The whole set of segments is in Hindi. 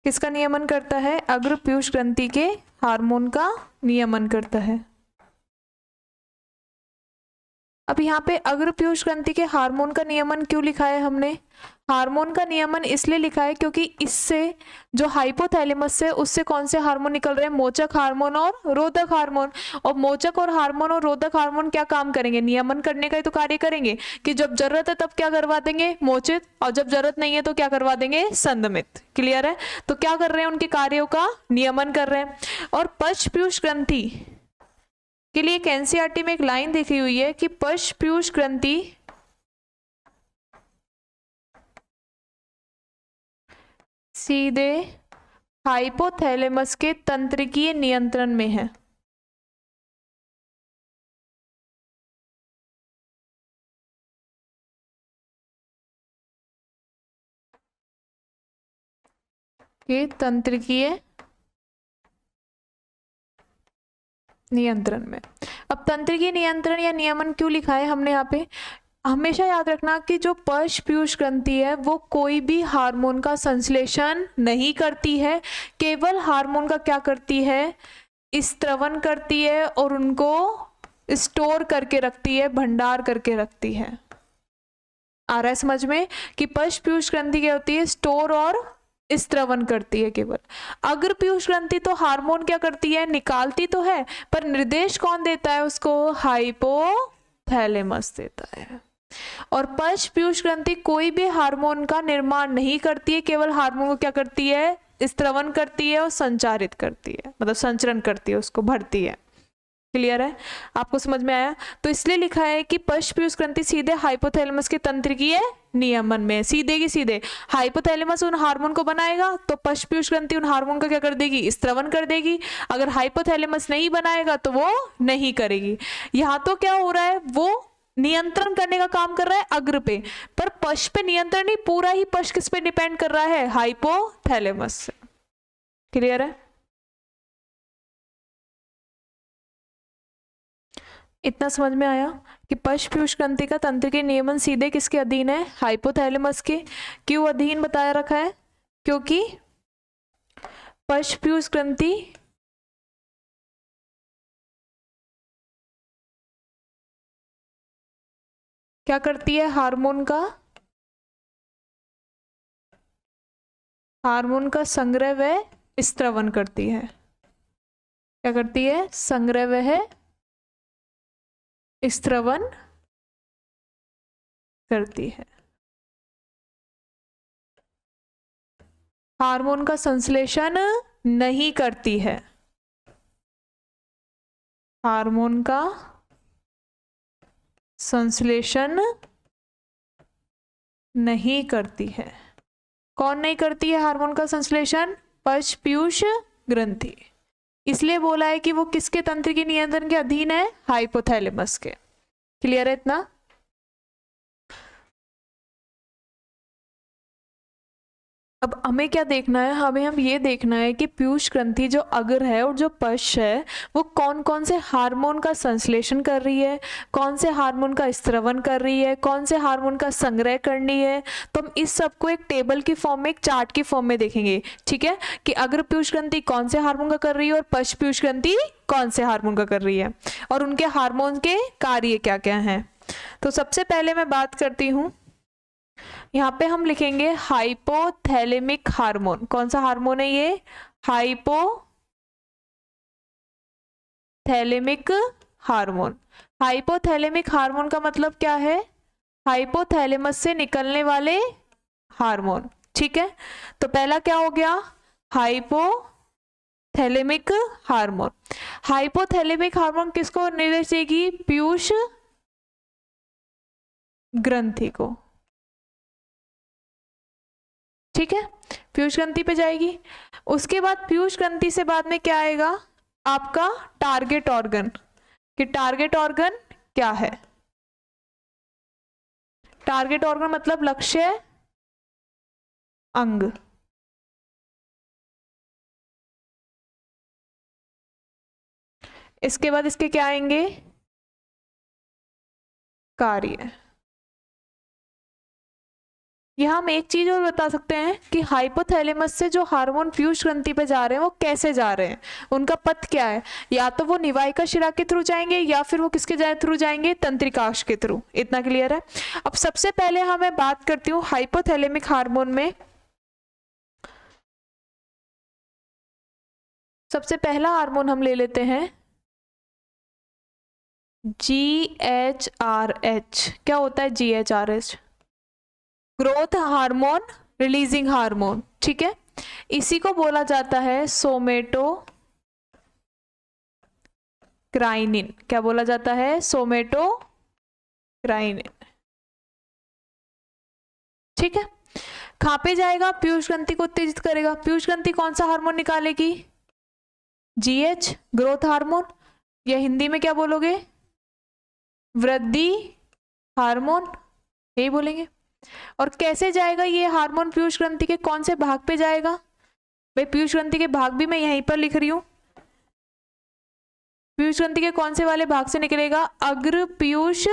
किसका नियमन करता है? अग्र पीयूष ग्रंथि के हार्मोन का नियमन करता है। अब यहाँ पे अग्र पीयूष ग्रंथि के हार्मोन का नियमन क्यों लिखा है हमने? हार्मोन का नियमन इसलिए लिखा है क्योंकि इससे जो हाइपोथैलेमस से उससे कौन से हार्मोन निकल रहे हैं? मोचक हार्मोन और रोधक हार्मोन। और मोचक और हार्मोन और रोधक हार्मोन क्या काम करेंगे? नियमन करने का ही तो कार्य करेंगे कि जब जरूरत है तब क्या करवा देंगे? मोचित, और जब जरूरत नहीं है तो क्या करवा देंगे? संदमित। क्लियर है? तो क्या कर रहे हैं? उनके कार्यों का नियमन कर रहे हैं। और पश्च पीयूष ग्रंथि के लिए एक एनसीईआरटी में एक लाइन देखी हुई है कि पश्च पीयूष ग्रंथि सीधे हाइपोथैलेमस के तंत्रिकीय नियंत्रण में है। के तंत्रिकीय नियंत्रण में। अब तंत्रिकीय नियंत्रण या नियमन क्यों लिखा है हमने यहाँ पे? हमेशा याद रखना कि जो पश्च पीयूष ग्रंथि है वो कोई भी हार्मोन का संश्लेषण नहीं करती है, केवल हार्मोन का क्या करती है? स्त्रवन करती है और उनको स्टोर करके रखती है, भंडार करके रखती है। आ रहा है समझ में कि पश्च पीयूष ग्रंथि क्या होती है? स्टोर और स्त्रवन करती है केवल। अग्र पीयूष ग्रंथि तो हार्मोन क्या करती है? निकालती तो है, पर निर्देश कौन देता है उसको? हाइपोथैलेमस देता है। और पश्च पीयूष ग्रंथि कोई भी हार्मोन का निर्माण नहीं करती है, केवल हार्मोन को क्या करती है? स्त्रवन करती है और संचारित करती है, मतलब संचरण करती है, उसको भरती है। क्लियर है? आपको समझ में आया? तो इसलिए लिखा है कि पश्च पीयूष ग्रंथि सीधे हाइपोथैलेमस के तंत्रिकीय नियमन में। सीधे की सीधे हाइपोथैलेमस उन हार्मोन को बनाएगा तो पश्च पीयूष ग्रंथि उन हार्मोन का क्या कर देगी? स्त्रवन कर देगी। अगर हाइपोथैलेमस नहीं बनाएगा तो वो नहीं करेगी। यहाँ तो क्या हो रहा है? वो नियंत्रण करने का काम कर रहा है अग्र पे, पर पश्च पे नियंत्रण नहीं, पूरा ही पश्च किस पे डिपेंड कर रहा है? हाइपोथैलेमस से। क्लियर है? इतना समझ में आया कि पश्च पीयूष ग्रंथि का तंत्रिकीय नियमन सीधे किसके अधीन है? हाइपोथैलेमस के। क्यों अधीन बताया रखा है? क्योंकि पश्च पीयूष ग्रंथि क्या करती है? हार्मोन का संग्रह व स्त्रवन करती है। क्या करती है? संग्रह व स्त्रवन करती है। हार्मोन का संश्लेषण नहीं करती है। हार्मोन का संश्लेषण नहीं करती है। कौन नहीं करती है हार्मोन का संश्लेषण? पश्च पीयूष ग्रंथि। इसलिए बोला है कि वो किसके तंत्रिकीय नियंत्रण के अधीन है? हाइपोथैलेमस के। क्लियर है इतना? अब हमें क्या देखना है? हम ये देखना है कि पीयूष ग्रंथि जो अग्र है और जो पश्च है वो कौन कौन से हार्मोन का संश्लेषण कर रही है, कौन से हार्मोन का स्त्रवन कर रही है, कौन से हार्मोन का संग्रह करनी है। तो हम इस सबको एक टेबल की फॉर्म में, एक चार्ट की फॉर्म में देखेंगे। ठीक है? कि अग्र पीयूष ग्रंथि कौन से हार्मोन का कर रही है और पश्च पीयूष ग्रंथि कौन से हार्मोन का कर रही है, और उनके हार्मोन के कार्य क्या क्या हैं। तो सबसे पहले मैं बात करती हूँ, यहाँ पे हम लिखेंगे हाइपोथैलेमिक हार्मोन। कौन सा हार्मोन है ये? Hypothalamic hormone. हाइपोथैलेमिक हार्मोन का मतलब क्या है? हाइपोथैलेमस से निकलने वाले हार्मोन। ठीक है? तो पहला क्या हो गया? Hypothalamic hormone. हाइपोथैलेमिक हार्मोन किसको निर्देश देगी? पीयूष ग्रंथि को। ठीक है? पीयूष ग्रंथि पे जाएगी। उसके बाद पीयूष ग्रंथि से बाद में क्या आएगा? आपका टारगेट ऑर्गन। कि टारगेट ऑर्गन क्या है? टारगेट ऑर्गन मतलब लक्ष्य अंग। इसके बाद इसके क्या आएंगे? कार्य। ये हम एक चीज और बता सकते हैं कि हाइपोथैलेमस से जो हार्मोन पीयूष ग्रंथि पे जा रहे हैं वो कैसे जा रहे हैं, उनका पथ क्या है। या तो वो निवाहिका शिरा के थ्रू जाएंगे या फिर वो किसके थ्रू जाएंगे, तंत्रिकाक्ष के थ्रू। इतना क्लियर है। अब सबसे पहले मैं बात करती हूँ हाइपोथैलेमिक हार्मोन में। सबसे पहला हार्मोन हम ले लेते हैं GHRH। क्या होता है GHRH? Growth hormone releasing hormone, ठीक है। इसी को बोला जाता है सोमेटोक्राइनिन। क्या बोला जाता है? सोमेटोक्राइनिन, ठीक है। कहाँ पे जाएगा? पीयूष ग्रंथि को उत्तेजित करेगा। पीयूष ग्रंथि कौन सा हार्मोन निकालेगी? GH, ग्रोथ हार्मोन, या हिंदी में क्या बोलोगे? वृद्धि हार्मोन, यही बोलेंगे। और कैसे जाएगा ये हार्मोन पीयूष ग्रंथि के कौन से भाग पे जाएगा? भाई पीयूष ग्रंथि के भाग भी मैं यहीं पर लिख रही हूं। पीयूष ग्रंथि के कौन से वाले भाग से निकलेगा? अग्र पीयूष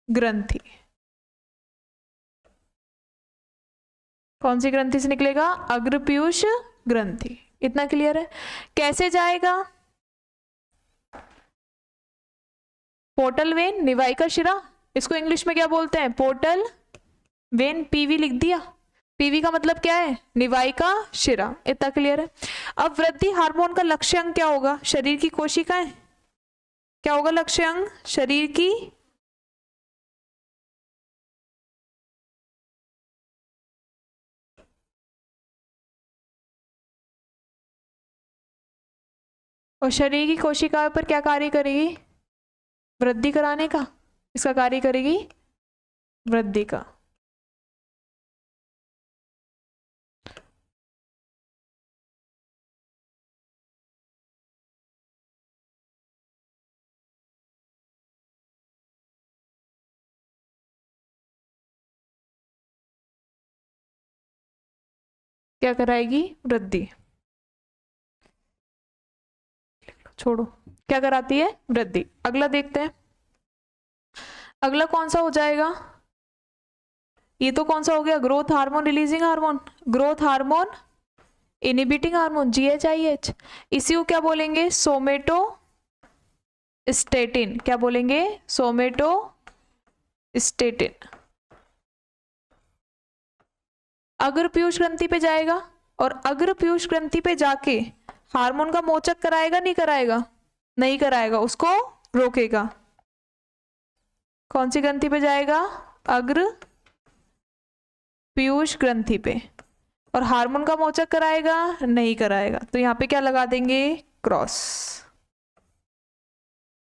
ग्रंथि। कौन सी ग्रंथि से निकलेगा? अग्र पीयूष ग्रंथि। इतना क्लियर है। कैसे जाएगा? पोर्टल वेन, निवाहिका शिरा, इसको इंग्लिश में क्या बोलते हैं? Portal vein. पीवी लिख दिया। पीवी का मतलब क्या है? निवाहिका शिरा। इतना क्लियर है। अब वृद्धि हार्मोन का लक्ष्यांग क्या होगा? शरीर की कोशिकाएं। क्या होगा लक्ष्यांग? शरीर की और शरीर की कोशिकाओं पर क्या कार्य करेगी? वृद्धि कराने का। इसका कार्य करेगी वृद्धि का। क्या कराएगी? वृद्धि। छोड़ो, क्या कराती है? वृद्धि। अगला देखते हैं। अगला कौन सा हो जाएगा? ये तो कौन सा हो गया? Growth hormone releasing hormone, growth hormone inhibiting hormone, GHIH। इसी को क्या बोलेंगे? सोमेटोस्टेटिन। क्या बोलेंगे? सोमेटोस्टेटिन। अग्र पीयूष ग्रंथि पे जाएगा और अग्र पीयूष ग्रंथि पे जाके हार्मोन का मोचक कराएगा? नहीं कराएगा? नहीं कराएगा, उसको रोकेगा। कौन सी ग्रंथि पे जाएगा? अग्र पीयूष ग्रंथि पे। और हार्मोन का मोचक कराएगा? नहीं कराएगा। तो यहां पे क्या लगा देंगे? क्रॉस,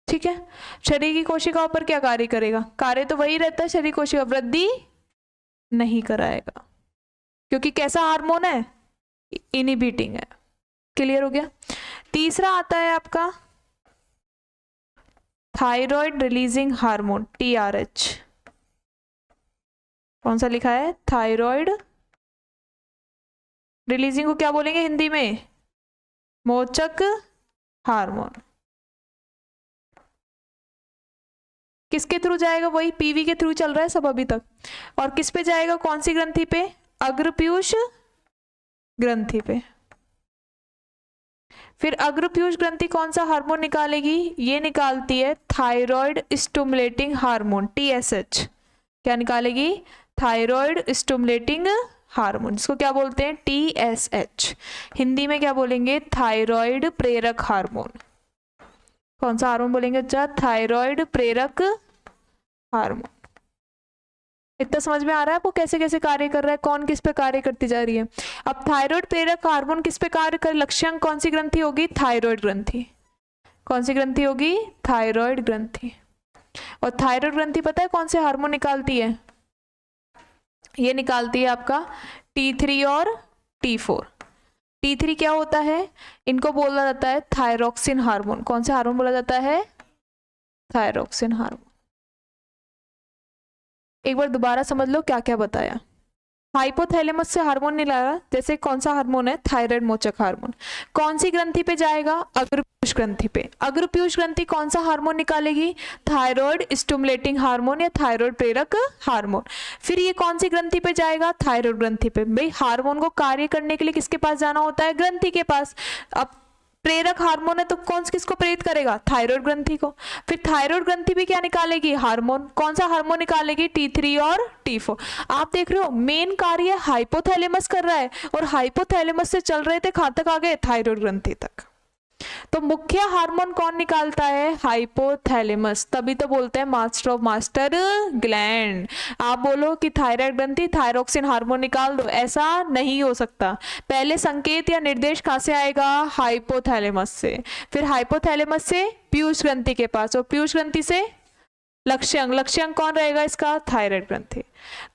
ठीक है। शरीर की कोशिकाओं पर क्या कार्य करेगा? कार्य तो वही रहता है, शरीर कोशिका। वृद्धि नहीं कराएगा, क्योंकि कैसा हार्मोन है? इनहिबिटिंग है। क्लियर हो गया। तीसरा आता है आपका थायराइड रिलीजिंग हार्मोन, TRH। कौन सा लिखा है? थायराइड रिलीजिंग को क्या बोलेंगे हिंदी में? मोचक हार्मोन। किसके थ्रू जाएगा? वही पीवी के थ्रू चल रहा है सब अभी तक। और किस पे जाएगा? कौन सी ग्रंथि पे? अग्र पीयूष ग्रंथि पे। फिर अग्र पीयूष ग्रंथि कौन सा हार्मोन निकालेगी? ये निकालती है थायराइड स्टिमुलेटिंग हार्मोन, TSH। क्या निकालेगी? थायराइड स्टिमुलेटिंग हार्मोन, जिसको क्या बोलते हैं? TSH। हिंदी में क्या बोलेंगे? थायराइड प्रेरक हार्मोन। कौन सा हार्मोन बोलेंगे अच्छा? थायराइड प्रेरक हार्मोन। इतना समझ में आ रहा है आपको कैसे कैसे कार्य कर रहा है, कौन किस पे कार्य करती जा रही है। अब थायराइड प्रेरक हार्मोन किस पे कार्य कर? लक्ष्यांग कौन सी ग्रंथि होगी? थायराइड ग्रंथि। कौन सी ग्रंथि होगी? थायराइड ग्रंथि। और थायराइड ग्रंथि पता है कौन से हार्मोन निकालती है? ये निकालती है आपका T3 और T4। T3 क्या होता है? इनको बोला जाता है थायरोक्सिन हार्मोन। कौन सा हार्मोन बोला जाता है? Thyroxine hormone. एक बार दोबारा समझ लो क्या क्या बताया। हाइपोथैलेमस से हार्मोन निकलेगा, जैसे कौन सा हार्मोन है, थायराइड मोचक हार्मोन। कौन सी ग्रंथि पे जाएगा, अग्रपीयूष ग्रंथि पे। अग्रपीयूष ग्रंथि कौन सा हार्मोन निकालेगी, थायराइड स्टिमुलेटिंग हार्मोन या थायराइड प्रेरक हार्मोन। फिर ये कौन सी ग्रंथि पे जाएगा, थायराइड ग्रंथि पे। भाई हार्मोन को कार्य करने के लिए किसके पास जाना होता है, ग्रंथि के पास। अब प्रेरक हार्मोन है तो कौन किसको प्रेरित करेगा, थायराइड ग्रंथि को। फिर थायराइड ग्रंथि भी क्या निकालेगी, हार्मोन। कौन सा हार्मोन निकालेगी, T3 और T4। आप देख रहे हो मेन कार्य हाइपोथैलेमस कर रहा है, और हाइपोथैलेमस से चल रहे थे कहां तक, आ गए थायराइड ग्रंथि तक। तो मुख्य हार्मोन कौन निकालता है, हाइपोथैलेमस। तभी तो बोलते हैं मास्टर ऑफ मास्टर ग्लैंड। आप बोलो कि थायराइड ग्रंथि थायरोक्सिन हार्मोन निकाल दो, ऐसा नहीं हो सकता। पहले संकेत या निर्देश कहां से आएगा, हाइपोथैलेमस से। फिर हाइपोथैलेमस से पीयूष ग्रंथि के पास, और पीयूष ग्रंथि से लक्ष्यांग। लक्ष्यांग कौन रहेगा इसका, थायराइड ग्रंथि।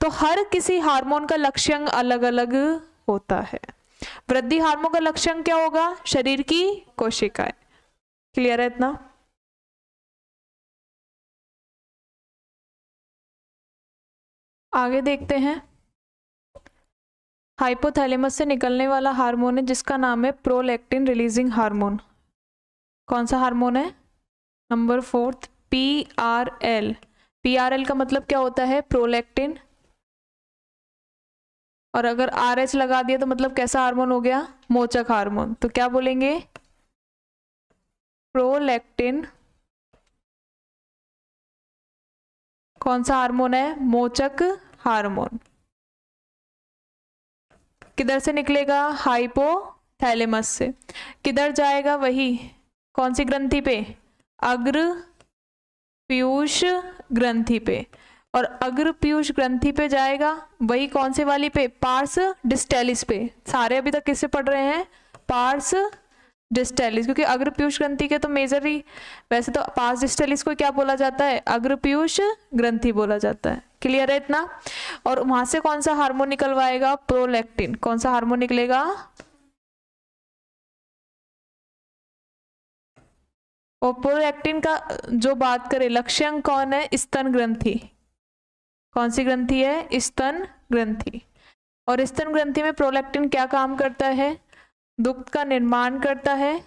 तो हर किसी हार्मोन का लक्ष्यांग अलग अलग होता है। वृद्धि हार्मोन का लक्ष्यांग क्या होगा, शरीर की कोशिकाएं। क्लियर है इतना। आगे देखते हैं। हाइपोथैलेमस से निकलने वाला हार्मोन है जिसका नाम है प्रोलैक्टिन रिलीजिंग हार्मोन। कौन सा हार्मोन है, नंबर 4 PRL। PRL का मतलब क्या होता है, प्रोलैक्टिन। और अगर RH लगा दिया तो मतलब कैसा हार्मोन हो गया, मोचक हार्मोन। तो क्या बोलेंगे, प्रोलैक्टिन कौन सा हार्मोन है, मोचक हार्मोन। किधर से निकलेगा, हाइपोथैलेमस से। किधर जाएगा, वही कौन सी ग्रंथि पे, अग्र पीयूष ग्रंथि पे। और अग्र पीयूष ग्रंथि पे जाएगा, वही कौन से वाली पे, पार्स डिस्टेलिस पे। सारे अभी तक किससे पढ़ रहे हैं, पार्स डिस्टेलिस, क्योंकि अग्र पीयूष ग्रंथि के तो मेजर ही, वैसे तो पार्स डिस्टेलिस को क्या बोला जाता है, अग्र पीयूष ग्रंथि बोला जाता है। क्लियर है इतना। और वहां से कौन सा हार्मोन निकलवाएगा, प्रोलैक्टिन। कौन सा हार्मोन निकलेगा, और प्रोलैक्टिन का जो बात करें लक्ष्यांग कौन है, स्तन ग्रंथि। कौन सी ग्रंथि है, स्तन ग्रंथि। और स्तन ग्रंथि में प्रोलैक्टिन क्या काम करता है, दुग्ध का निर्माण करता है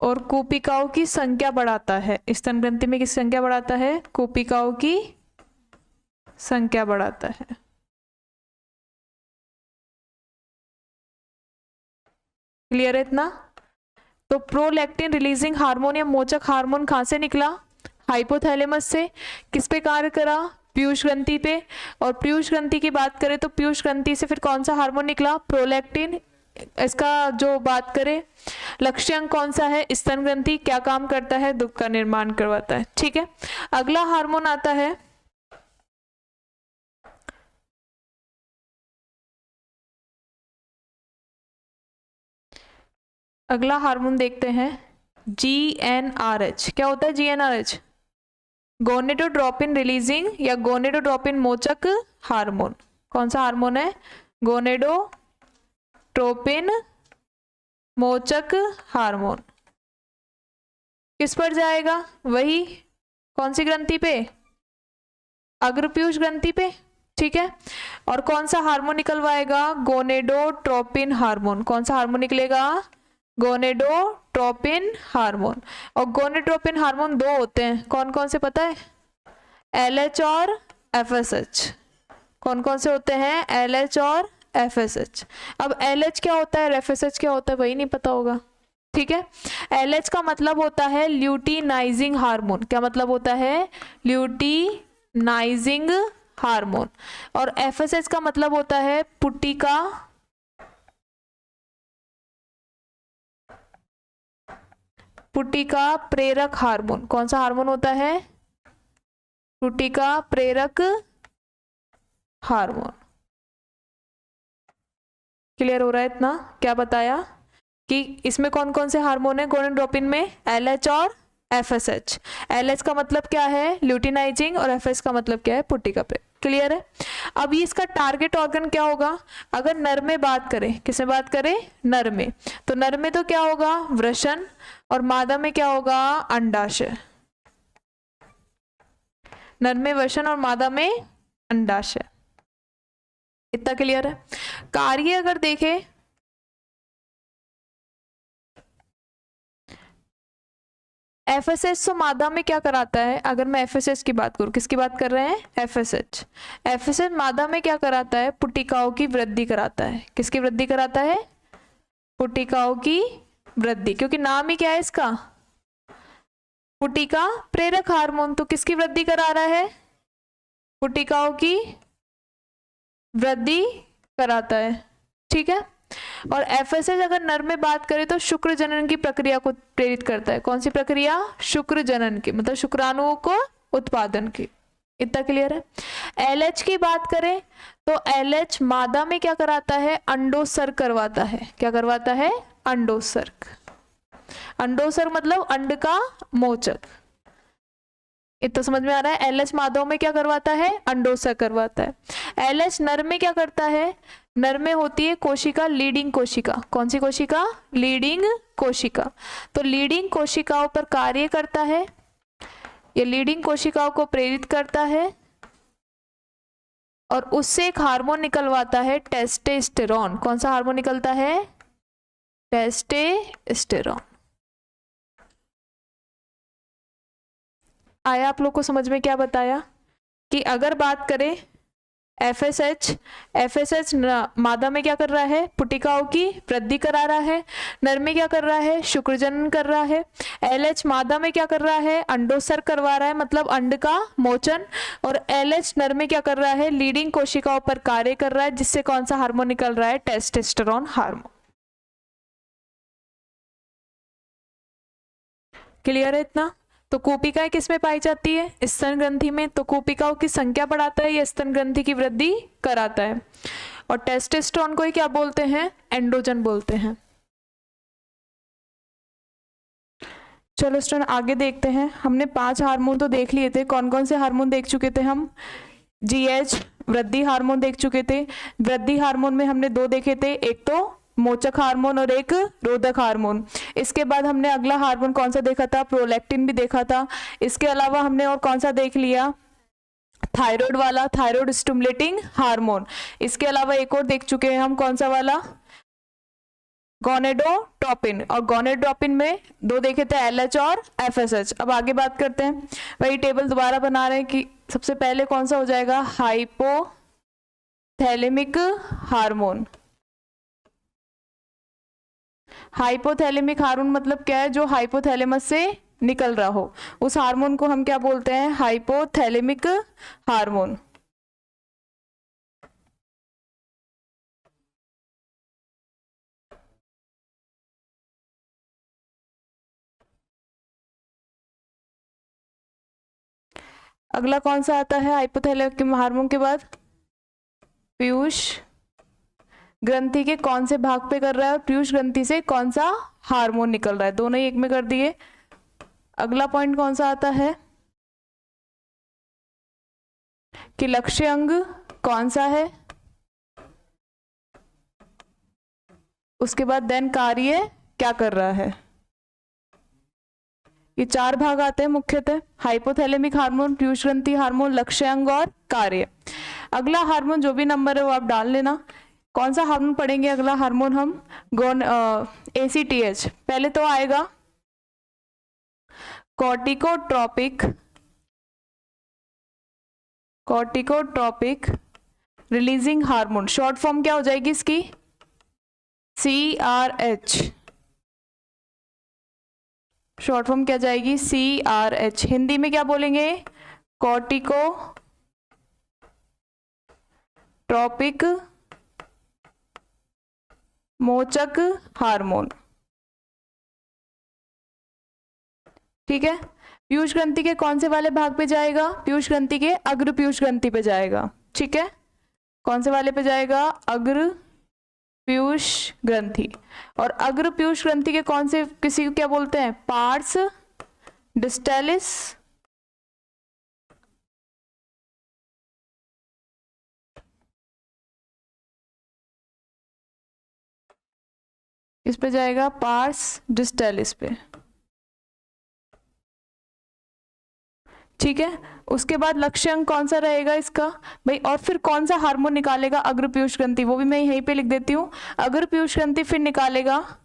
और कूपिकाओं की संख्या बढ़ाता है। स्तन ग्रंथि में किस संख्या बढ़ाता है, कूपिकाओं की संख्या बढ़ाता है। क्लियर है इतना। तो प्रोलैक्टिन रिलीजिंग हार्मोन या मोचक हार्मोन कहां से निकला, हाइपोथैलेमस से। किस पे कार्य करा, पीयूष ग्रंथि पे। और पीयूष ग्रंथि की बात करें तो पीयूष ग्रंथि से फिर कौन सा हार्मोन निकला, प्रोलैक्टिन। इसका जो बात करें लक्ष्यांग कौन सा है, स्तन ग्रंथि। क्या काम करता है, दुग्ध का निर्माण करवाता है। ठीक है, अगला हार्मोन आता है अगला हार्मोन देखते हैं GnRH। क्या होता है GnRH, गोनेडोट्रोपिन रिलीजिंग या गोनेडोट्रोपिन मोचक हार्मोन। कौन सा हार्मोन है, गोनेडोट्रोपिन मोचक हार्मोन। किस पर जाएगा, वही कौन सी ग्रंथि पे, अग्रपीयूष ग्रंथि पे। ठीक है, और कौन सा हार्मोन निकलवाएगा, गोनेडोट्रोपिन हार्मोन। कौन सा हार्मोन निकलेगा, गोनेडोट्रोपिन हार्मोन। और गोनेडोट्रोपिन हार्मोन दो होते हैं, कौन कौन से पता है, LH और FSH। कौन कौन से होते हैं, LH और FSH। अब LH क्या होता है, FSH क्या होता है, वही नहीं पता होगा। ठीक है, LH का मतलब होता है ल्यूटिनाइजिंग हार्मोन। क्या मतलब होता है, ल्यूटिनाइजिंग हार्मोन। और FSH का मतलब होता है पुट्टिका प्रेरक हार्मोन। कौन सा हार्मोन होता है, पुट्टिका प्रेरक हार्मोन। क्लियर हो रहा है इतना। क्या बताया कि इसमें कौन कौन से हार्मोन है, गोनेडोट्रोपिन में LH और FSH। LH का मतलब क्या है, ल्यूटिनाइजिंग, और FSH का मतलब क्या है, पुट्टिका प्रेरक। क्लियर है। अब ये इसका टारगेट ऑर्गन क्या होगा, अगर नर में बात करें, किसमें बात करें, नर में, तो नर में तो क्या होगा, वृषण। और मादा में क्या होगा, अंडाशय। नर में वसन और मादा में अंडाशय। इतना क्लियर है। कार्य अगर देखें, एफएसएच तो मादा में क्या कराता है, अगर मैं एफएसएच की बात करूं, किसकी बात कर रहे हैं, एफएसएच। एफएसएच मादा में क्या कराता है, पुटिकाओं की वृद्धि कराता है। किसकी वृद्धि कराता है, पुटिकाओं की वृद्धि, क्योंकि नाम ही क्या है इसका, पुटिका प्रेरक हार्मोन। तो किसकी वृद्धि करा रहा है, पुटिकाओं की वृद्धि कराता है। ठीक है। और एफएसएच अगर नर में बात करें तो शुक्र जनन की प्रक्रिया को प्रेरित करता है। कौन सी प्रक्रिया, शुक्र जनन की, मतलब शुक्राणुओं को उत्पादन की। इतना क्लियर है। एलएच की बात करें तो एलएच मादा में क्या कराता है, अंडोत्सर्ग करवाता है। क्या करवाता है, अंडोत्सर्ग। अंडोत्सर्ग मतलब अंड का मोचक। इतना समझ में आ रहा है। एलएच मादाओं में क्या करवाता है, अंडोत्सर्ग करवाता है। एलएच नर में क्या करता है, नर में होती है कोशिका लीडिंग कोशिका। कौन सी कोशिका, लीडिंग कोशिका। तो लीडिंग कोशिकाओं पर कार्य करता है, ये लीडिंग कोशिकाओं को प्रेरित करता है और उससे एक हार्मोन निकलवाता है, टेस्टोस्टेरोन। कौन सा हार्मोन निकलता है, टेस्टोस्टेरोन। आया आप लोग को समझ में, क्या बताया कि अगर बात करें एफएसएच मादा में क्या कर रहा है, पुटिकाओं की वृद्धि करा रहा है। नर में क्या कर रहा है, शुक्रजनन कर रहा है। एलएच मादा में क्या कर रहा है, अंडोत्सर्ग करवा रहा है, मतलब अंड का मोचन। और एलएच नर में क्या कर रहा है, लीडिंग कोशिकाओं पर कार्य कर रहा है, जिससे कौन सा हार्मोन निकल रहा है, टेस्टोस्टेरोन हार्मोन। क्लियर है इतना। तो कूपिकाएं किसमें पाई जाती है, स्तन ग्रंथि में। तो कूपिकाओं की संख्या बढ़ाता है, ये स्तन ग्रंथि की वृद्धि कराता है। और टेस्टोस्टेरोन को ही क्या बोलते हैं, एंड्रोजन बोलते हैं। चलो स्टूडेंट आगे देखते हैं। हमने 5 हार्मोन तो देख लिए थे। कौन कौन से हार्मोन देख चुके थे हम, जीएच वृद्धि हार्मोन देख चुके थे। वृद्धि हार्मोन में हमने 2 देखे थे, एक तो मोचक हार्मोन और एक रोधक हार्मोन। इसके बाद हमने अगला हार्मोन कौन सा देखा था, प्रोलैक्टिन भी देखा था। इसके अलावा हमने और कौन सा देख लिया, थायराइड वाला, थायराइड स्टिमुलेटिंग हार्मोन। इसके अलावा एक और देख चुके हैं हम, कौन सा वाला, गोनेडोट्रोपिन। और गोनेडोट्रोपिन में 2 देखे थे, एलएच और एफएसएच। अब आगे बात करते हैं, वही टेबल दोबारा बना रहे हैं कि सबसे पहले कौन सा हो जाएगा, हाइपोथैलेमिक हार्मोन। हाइपोथैलेमिक हार्मोन मतलब क्या है, जो हाइपोथैलेमस से निकल रहा हो, उस हार्मोन को हम क्या बोलते हैं, हाइपोथैलेमिक हार्मोन। अगला कौन सा आता है हाइपोथैलेमिक हार्मोन के बाद, पीयूष ग्रंथि के कौन से भाग पे कर रहा है और पीयूष ग्रंथि से कौन सा हार्मोन निकल रहा है, दोनों ही एक में कर दिए। अगला पॉइंट कौन सा आता है कि लक्ष्य अंग कौन सा है, उसके बाद देन कार्य क्या कर रहा है। ये 4 भाग आते हैं मुख्यतः, हाइपोथैलेमिक हार्मोन, पीयूष ग्रंथि हार्मोन, लक्ष्य अंग और कार्य। अगला हार्मोन जो भी नंबर है वो आप डाल लेना। कौन सा हार्मोन पढ़ेंगे अगला हार्मोन हम, एसीटीएच। पहले तो आएगा कॉर्टिकोट्रोपिक रिलीजिंग हार्मोन। शॉर्ट फॉर्म क्या हो जाएगी इसकी, CRH। शॉर्ट फॉर्म क्या जाएगी, CRH। हिंदी में क्या बोलेंगे, कॉर्टिकोट्रोपिक मोचक हार्मोन। ठीक है। पीयूष ग्रंथि के कौन से वाले भाग पे जाएगा, पीयूष ग्रंथि के अग्र पीयूष ग्रंथि पे जाएगा। ठीक है, कौन से वाले पे जाएगा, अग्र पीयूष ग्रंथि। और अग्र पीयूष ग्रंथि के कौन से, किसी को क्या बोलते हैं, पार्स डिस्टेलिस, इस पे जाएगा, पार्स डिस्टेलिस पे। ठीक है। उसके बाद लक्ष्य अंग कौन सा रहेगा इसका भाई, और फिर कौन सा हार्मोन निकालेगा, अग्र पीयूष ग्रंथि, वो भी मैं यहीं पे लिख देती हूँ। अग्र पीयूष ग्रंथि फिर निकालेगा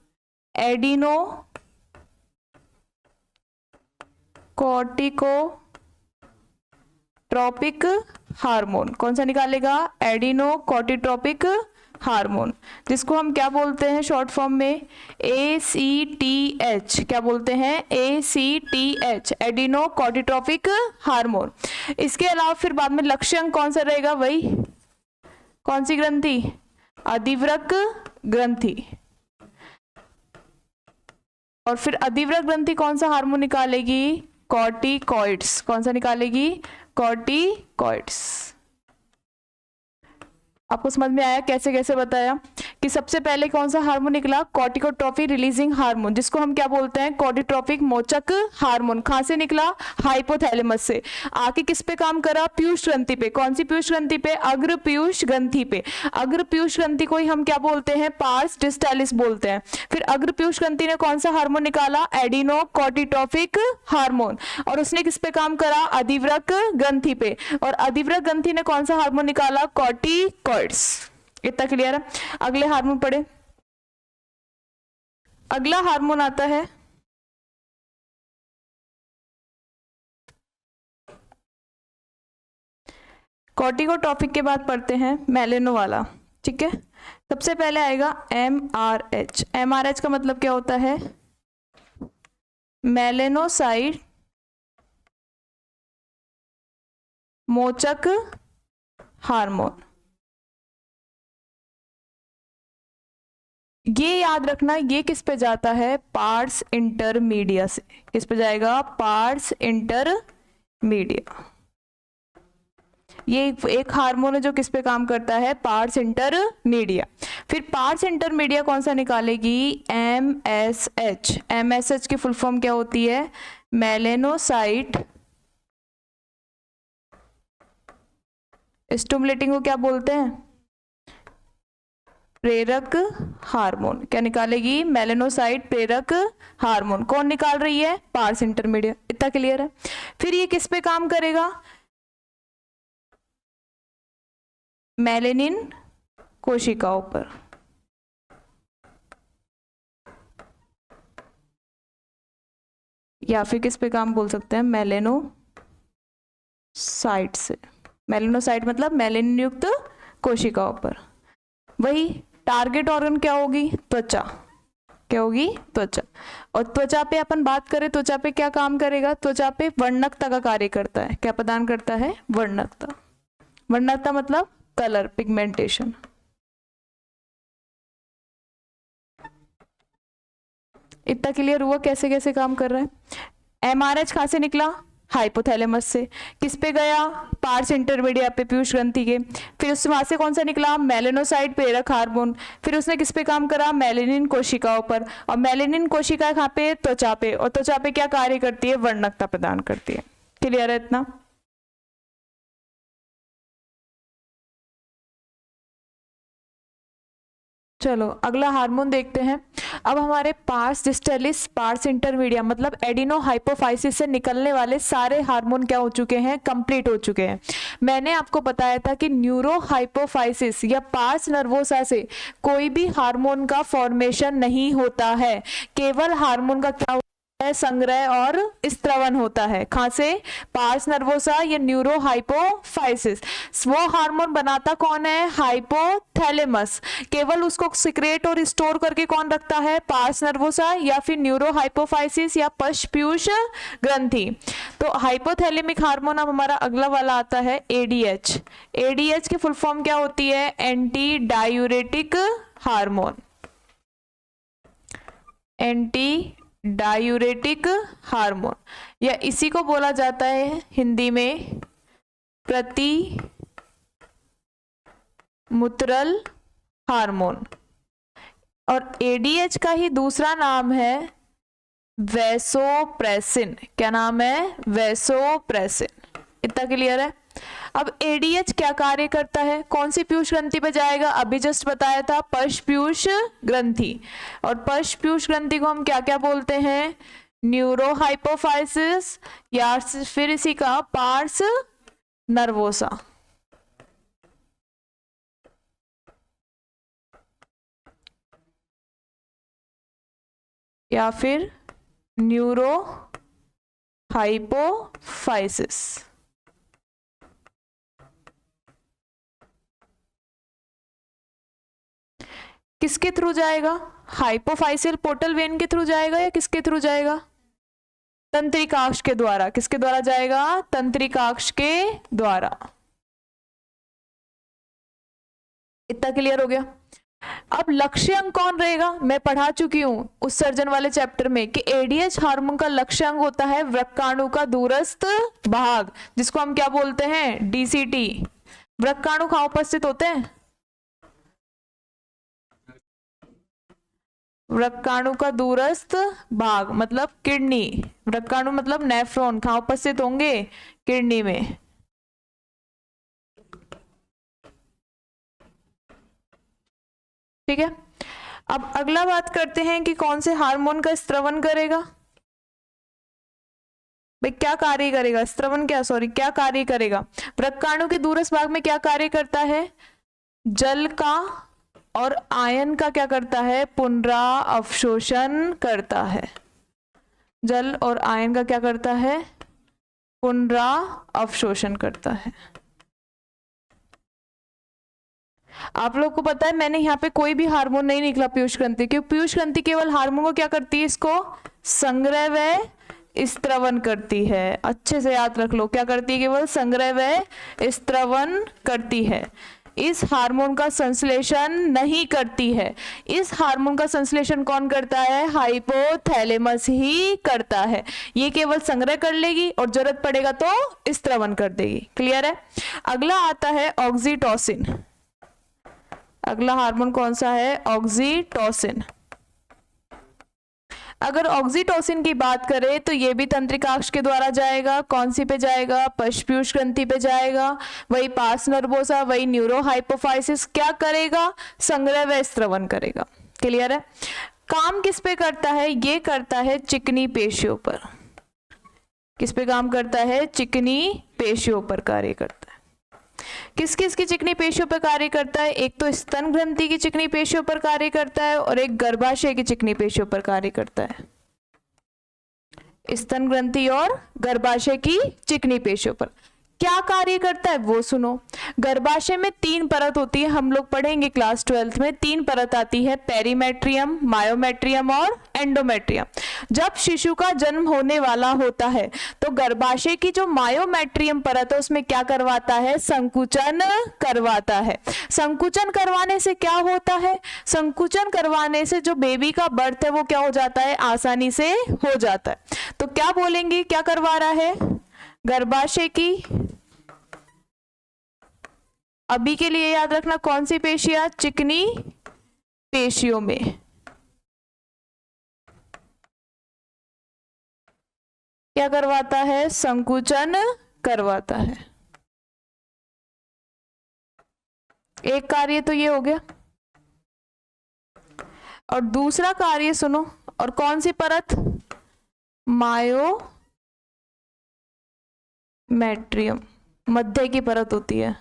एडिनो कॉर्टिकोट्रोपिक हार्मोन। कौन सा निकालेगा, एडिनो कॉर्टिकोट्रोपिक हार्मोन, जिसको हम क्या बोलते हैं शॉर्ट फॉर्म में, ACTH। क्या बोलते हैं, ACTH, एडिनो कॉर्टिकोट्रोपिक हार्मोन। इसके अलावा फिर बाद में लक्ष्य अंग कौन सा रहेगा, वही कौन सी ग्रंथि, अधिवृक्क ग्रंथि। और फिर अधिवृक्क ग्रंथि कौन सा हार्मोन निकालेगी, कॉर्टिकॉइड्स। कौन सा निकालेगी, कॉर्टिकॉइड्स। आपको समझ में आया कैसे कैसे बताया कि सबसे पहले कौन सा हार्मोन निकला, कॉर्टिकोट्रोपिक रिलीजिंग हार्मोन, जिसको हम क्या बोलते हैं, कॉर्टिकोट्रोपिक मोचक हार्मोन। कहां से निकला, हाइपोथैलेमस से। आके किस पे काम करा, पीयूष ग्रंथि पे। कौन सी पीयूष ग्रंथि पे, अग्र पीयूष ग्रंथि पे। अग्र पीयूष ग्रंथि को ही हम क्या बोलते हैं, पार्स डिस्टालिस बोलते हैं। फिर अग्र पीयूष ग्रंथि ने कौन सा हार्मोन निकाला, एडिनो कॉर्टिकोट्रोपिक हार्मोन, और उसने किस पे काम करा, अधिवृक्क ग्रंथि पे। और अधिवृक्क ग्रंथि ने कौन सा हार्मोन निकाला, कॉर्टिकॉइड्स। इतना क्लियर है। अगले हार्मोन पढ़े। अगला हार्मोन आता है कॉर्टिकोट्रोपिक के बाद पढ़ते हैं मेलेनो वाला। ठीक है, सबसे पहले आएगा MRH। MRH का मतलब क्या होता है, मेलेनोसाइट मोचक हार्मोन। ये याद रखना, ये किस पे जाता है, पार्स इंटरमीडिया से। किस पे जाएगा, पार्स इंटरमीडिया। ये एक हार्मोन है जो किस पे काम करता है, पार्स इंटरमीडिया। फिर पार्स इंटरमीडिया कौन सा निकालेगी, MSH। MSH की फुल फॉर्म क्या होती है, मेलेनोसाइट स्टिमुलेटिंग को क्या बोलते हैं, प्रेरक हार्मोन। क्या निकालेगी, मेलेनोसाइट प्रेरक हार्मोन। कौन निकाल रही है, पार्स इंटरमीडिया। इतना क्लियर है। फिर ये किस पे काम करेगा, मेलेनिन कोशिकाओं पर। या फिर किस पे काम बोल सकते हैं, मेलेनोसाइट से। मेलेनोसाइट मतलब मेलेनिन युक्त कोशिकाओं पर। वही टारगेट ऑर्गन क्या होगी, त्वचा। क्या होगी, त्वचा। और त्वचा पे अपन बात करें, त्वचा पे क्या काम करेगा, त्वचा पे वर्णकता का कार्य करता है। क्या प्रदान करता है, वर्णकता। वर्णकता मतलब कलर, पिगमेंटेशन। इतना क्लियर हुआ कैसे कैसे काम कर रहा है। MRH कहां से निकला, हाइपोथैलेमस से। किस पे गया, पार्स इंटरमीडिया पे, पीयूष ग्रंथि के। फिर उससे वहां से कौन सा निकला, मेलेनोसाइट प्रेरक हार्मोन। फिर उसने किस पे काम करा, मेलेनिन कोशिकाओं पर। और मेलेनिन कोशिका कहाँ पे, त्वचा पे। और त्वचा पे क्या कार्य करती है, वर्णकता प्रदान करती है। क्लियर है इतना। चलो अगला हार्मोन देखते हैं। अब हमारे पार्स डिस्टलिस, पार्स इंटरमीडिया मतलब एडिनो हाइपोफाइसिस से निकलने वाले सारे हार्मोन क्या हो चुके हैं, कंप्लीट हो चुके हैं। मैंने आपको बताया था कि न्यूरो हाइपोफाइसिस या पार्स नर्वोसा से कोई भी हार्मोन का फॉर्मेशन नहीं होता है, केवल हार्मोन का क्या संग्रह और स्त्रवन होता है। कहां से, पार्स नर्वोसा या न्यूरो हाइपोफाइसिस। वो हार्मोन बनाता कौन है, हाइपोथैलेमस। केवल उसको सिक्रेट और स्टोर करके कौन रखता है, पार्स नर्वोसा या फिर न्यूरो हाइपोफाइसिस या पश्च पीयूष ग्रंथि। तो हाइपोथैलेमिक हार्मोन अब हमारा अगला वाला आता है ADH। ADH की फुल फॉर्म क्या होती है, anti diuretic hormone. Anti diuretic hormone, या इसी को बोला जाता है हिंदी में प्रतिमूत्रल हार्मोन। और ADH का ही दूसरा नाम है वैसोप्रेसिन। क्या नाम है, वैसोप्रेसिन। इतना क्लियर है। अब ADH क्या कार्य करता है, कौन सी पीयूष ग्रंथि पे जाएगा, अभी जस्ट बताया था, पश्च पीयूष ग्रंथि। और पश्च पीयूष ग्रंथि को हम क्या क्या बोलते हैं, न्यूरो हाइपोफाइसिस या फिर इसी का पार्स नर्वोसा। या फिर न्यूरो हाइपोफाइसिस। किसके थ्रू जाएगा? हाइपोफाइसियल पोर्टल वेन के थ्रू जाएगा या किसके थ्रू जाएगा? तंत्रिकाक्ष के द्वारा। किसके द्वारा जाएगा? तंत्रिकाक्ष के द्वारा। इतना क्लियर हो गया। अब लक्ष्यांग कौन रहेगा? मैं पढ़ा चुकी हूं उत्सर्जन वाले चैप्टर में कि एडीएच हार्मोन का लक्ष्यांग होता है वृक्काणु का दूरस्थ भाग, जिसको हम क्या बोलते हैं? डीसीटी। वृक्काणु कहाँ उपस्थित होते हैं? वृक्काणु का दूरस्थ भाग मतलब किडनी। वृक्काणु मतलब नेफ्रॉन कहाँ उपस्थित होंगे? किडनी में। ठीक है। अब अगला बात करते हैं कि कौन से हार्मोन का स्त्रवन करेगा। भाई क्या कार्य करेगा? स्त्रवन क्या कार्य करेगा? वृक्काणु के दूरस्थ भाग में क्या कार्य करता है? जल का और आयन का क्या करता है? पुनरावशोषण करता है। जल और आयन का क्या करता है? पुनरावशोषण करता है। आप लोग को पता है मैंने यहाँ पे कोई भी हार्मोन नहीं निकला पीयूष ग्रंथि, क्योंकि पीयूष ग्रंथि केवल हार्मोन को क्या करती है? इसको संग्रह व स्त्रवन करती है। अच्छे से याद रख लो, क्या करती है? केवल संग्रह व स्त्रवन करती है। इस हार्मोन का संश्लेषण नहीं करती है। इस हार्मोन का संश्लेषण कौन करता है? हाइपोथैलेमस ही करता है। ये केवल संग्रह कर लेगी और जरूरत पड़ेगा तो स्त्रवन कर देगी। क्लियर है? अगला आता है ऑक्सीटोसिन। अगला हार्मोन कौन सा है? ऑक्सीटोसिन। अगर ऑक्सीटोसिन की बात करें तो ये भी तंत्रिकाक्ष के द्वारा जाएगा। कौन सी पे जाएगा? पश्चपीयूष ग्रंथि पे जाएगा। वही पार्स नर्वोसा, वही न्यूरो हाइपोफाइसिस क्या करेगा? संग्रह व स्त्रवन करेगा। क्लियर है? काम किस पे करता है? ये करता है चिकनी पेशियों पर। किस पे काम करता है? चिकनी पेशियों पर कार्य करता है। किस किस की चिकनी पेशियों पर कार्य करता है? एक तो स्तन ग्रंथि की चिकनी पेशियों पर कार्य करता है और एक गर्भाशय की चिकनी पेशियों पर कार्य करता है। स्तन ग्रंथि और गर्भाशय की चिकनी पेशियों पर क्या कार्य करता है वो सुनो। गर्भाशय में 3 परत होती है, हम लोग पढ़ेंगे क्लास 12th में। 3 परत आती है, पेरीमेट्रियम, मायोमेट्रियम और एंडोमेट्रियम। जब शिशु का जन्म होने वाला होता है तो गर्भाशय की जो मायोमेट्रियम परत है उसमें क्या करवाता है? संकुचन करवाता है। संकुचन करवाने से क्या होता है? संकुचन करवाने से जो बेबी का बर्थ है वो क्या हो जाता है? आसानी से हो जाता है। तो क्या बोलेंगे? क्या करवा रहा है? गर्भाशय की, अभी के लिए याद रखना कौन सी पेशियां? चिकनी पेशियों में क्या करवाता है? संकुचन करवाता है। एक कार्य तो ये हो गया और दूसरा कार्य सुनो, और कौन सी परत? मायोमेट्रियम, मध्य की परत होती है।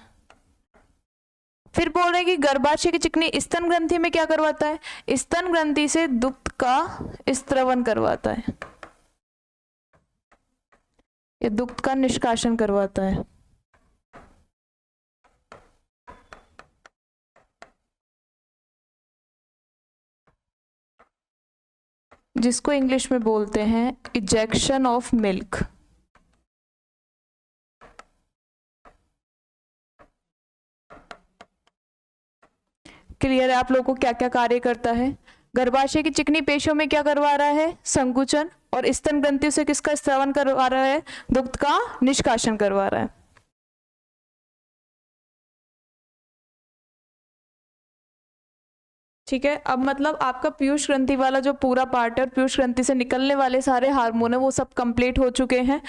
फिर बोल रहे हैं कि गर्भाशय की चिकनी स्तन ग्रंथि में क्या करवाता है? स्तन ग्रंथि से दुग्ध का स्त्रवन करवाता है, ये दुग्ध का निष्कासन करवाता है। जिसको इंग्लिश में बोलते हैं इजेक्शन ऑफ मिल्क। क्लियर है आप लोगों को क्या क्या कार्य करता है? गर्भाशय की चिकनी पेशियों में क्या करवा रहा है? संकुचन, और स्तन ग्रंथि से किसका स्त्रवन करवा रहा है? दुग्ध का निष्कासन करवा रहा है। ठीक है। अब मतलब आपका पीयूष ग्रंथि वाला जो पूरा पार्ट है और पीयूष ग्रंथि से निकलने वाले सारे हार्मोन है वो सब कंप्लीट हो चुके हैं।